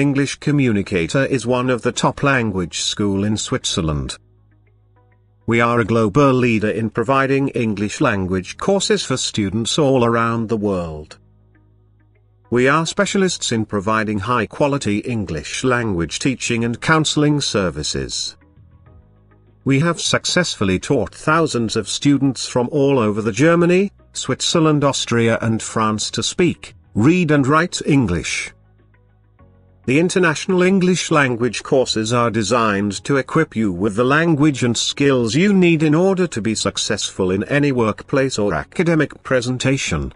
English Communicator is one of the top language schools in Switzerland. We are a global leader in providing English language courses for students all around the world. We are specialists in providing high-quality English language teaching and counseling services. We have successfully taught thousands of students from all over Germany, Switzerland, Austria and France to speak, read and write English. The international English language courses are designed to equip you with the language and skills you need in order to be successful in any workplace or academic presentation.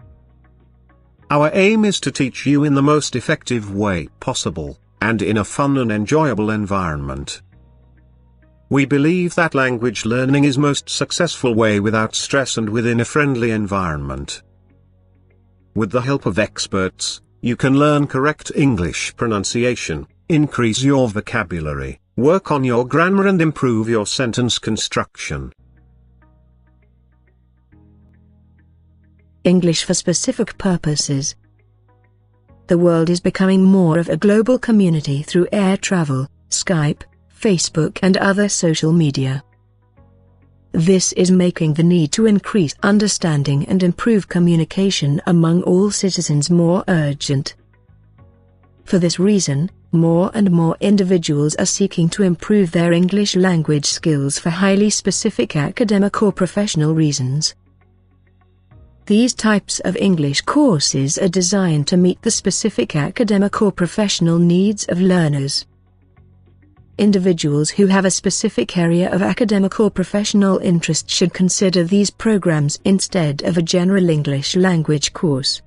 Our aim is to teach you in the most effective way possible, and in a fun and enjoyable environment. We believe that language learning is most successful way without stress and within a friendly environment. With the help of experts, you can learn correct English pronunciation, increase your vocabulary, work on your grammar and improve your sentence construction. English for specific purposes. The world is becoming more of a global community through air travel, Skype, Facebook and other social media. This is making the need to increase understanding and improve communication among all citizens more urgent. For this reason, more and more individuals are seeking to improve their English language skills for highly specific academic or professional reasons. These types of English courses are designed to meet the specific academic or professional needs of learners. Individuals who have a specific area of academic or professional interest should consider these programs instead of a general English language course.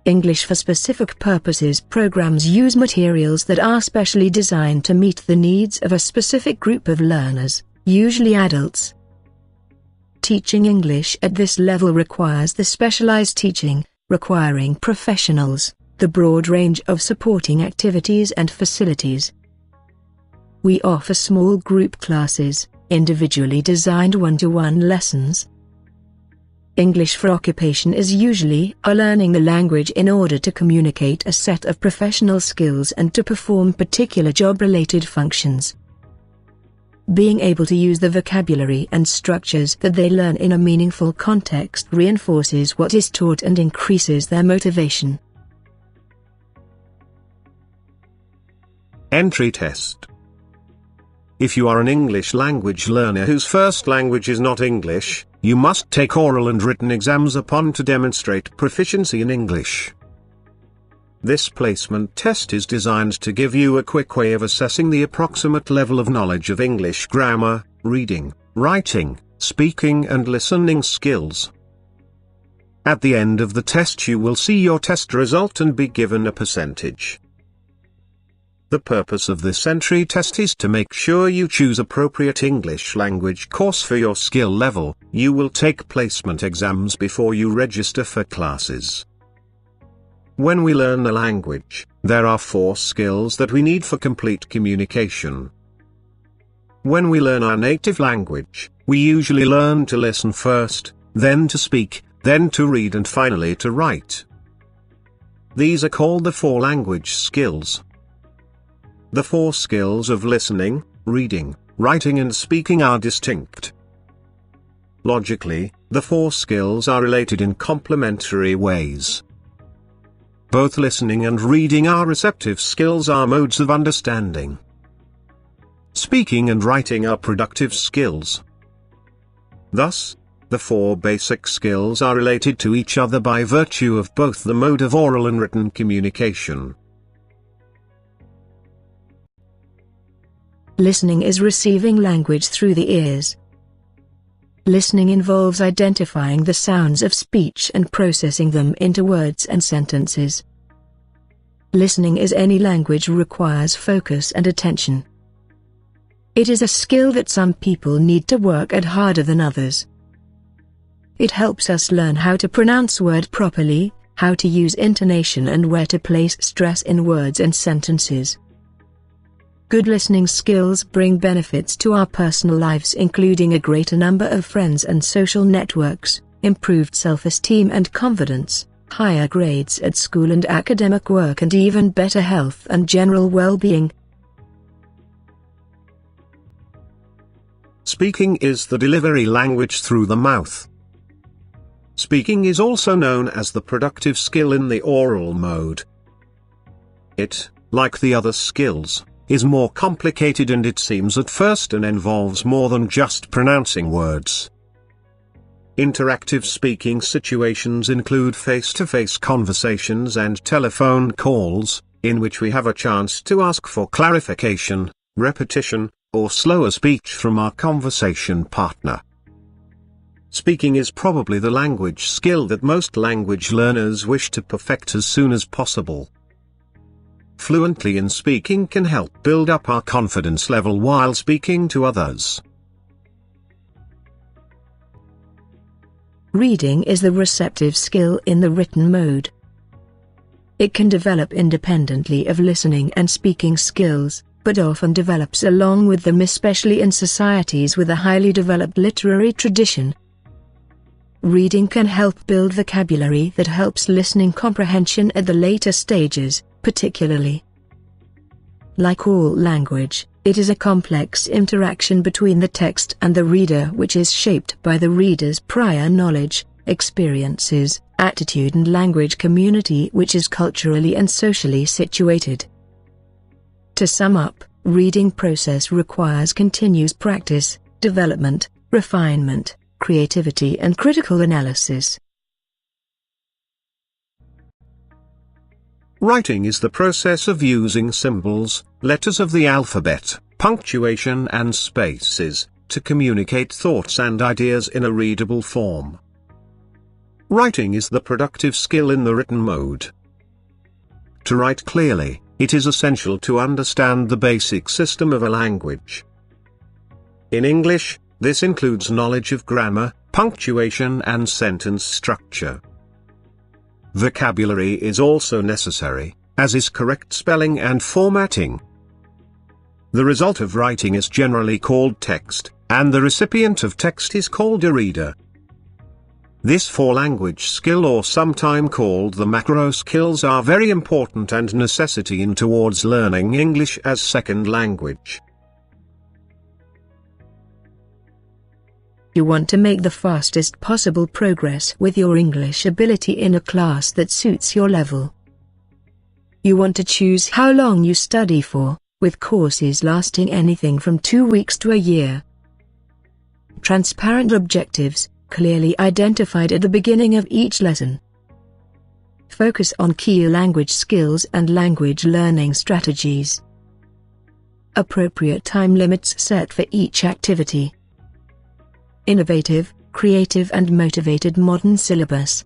English for specific purposes programs use materials that are specially designed to meet the needs of a specific group of learners, usually adults. Teaching English at this level requires the specialized teaching, requiring professionals, the broad range of supporting activities and facilities. We offer small group classes, individually designed one-to-one lessons. English for occupation is usually learning the language in order to communicate a set of professional skills and to perform particular job-related functions. Being able to use the vocabulary and structures that they learn in a meaningful context reinforces what is taught and increases their motivation. Entry test. If you are an English language learner whose first language is not English, you must take oral and written exams to demonstrate proficiency in English. This placement test is designed to give you a quick way of assessing the approximate level of knowledge of English grammar, reading, writing, speaking and listening skills. At the end of the test you will see your test result and be given a percentage. The purpose of this entry test is to make sure you choose appropriate English language course for your skill level. You will take placement exams before you register for classes. When we learn a language, there are 4 skills that we need for complete communication. When we learn our native language, we usually learn to listen first, then to speak, then to read and finally to write. These are called the 4 language skills. The 4 skills of listening, reading, writing and speaking are distinct. Logically, the 4 skills are related in complementary ways. Both listening and reading are receptive skills, are modes of understanding. Speaking and writing are productive skills. Thus, the 4 basic skills are related to each other by virtue of both the mode of oral and written communication. Listening is receiving language through the ears. Listening involves identifying the sounds of speech and processing them into words and sentences. Listening is any language requires focus and attention. It is a skill that some people need to work at harder than others. It helps us learn how to pronounce words properly, how to use intonation and where to place stress in words and sentences. Good listening skills bring benefits to our personal lives, including a greater number of friends and social networks, improved self-esteem and confidence, higher grades at school and academic work, and even better health and general well-being. Speaking is the delivery language through the mouth. Speaking is also known as the productive skill in the oral mode. It, like the other skills, is more complicated and it seems at first and involves more than just pronouncing words. Interactive speaking situations include face-to-face conversations and telephone calls, in which we have a chance to ask for clarification, repetition, or slower speech from our conversation partner. Speaking is probably the language skill that most language learners wish to perfect as soon as possible. Fluently in speaking can help build up our confidence level while speaking to others. Reading is the receptive skill in the written mode. It can develop independently of listening and speaking skills, but often develops along with them, especially in societies with a highly developed literary tradition. Reading can help build vocabulary that helps listening comprehension at the later stages, particularly. Like all language, it is a complex interaction between the text and the reader, which is shaped by the reader's prior knowledge, experiences, attitude and language community which is culturally and socially situated. To sum up, reading process requires continuous practice, development, refinement, creativity and critical analysis. Writing is the process of using symbols, letters of the alphabet, punctuation and spaces, to communicate thoughts and ideas in a readable form. Writing is the productive skill in the written mode. To write clearly, it is essential to understand the basic system of a language. In English, this includes knowledge of grammar, punctuation and sentence structure. Vocabulary is also necessary, as is correct spelling and formatting. The result of writing is generally called text, and the recipient of text is called a reader. This four-language skill, or sometime called the macro skills, are very important and necessity in towards learning English as second language. You want to make the fastest possible progress with your English ability in a class that suits your level. You want to choose how long you study for, with courses lasting anything from 2 weeks to a year. Transparent objectives, clearly identified at the beginning of each lesson. Focus on key language skills and language learning strategies. Appropriate time limits set for each activity. Innovative, creative and motivated modern syllabus.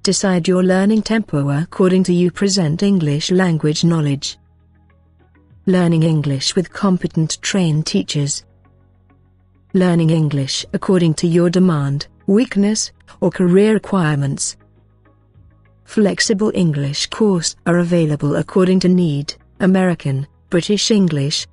Decide your learning tempo according to you present English language knowledge. Learning English with competent trained teachers. Learning English according to your demand, weakness, or career requirements. Flexible English courses are available according to need: American, British English,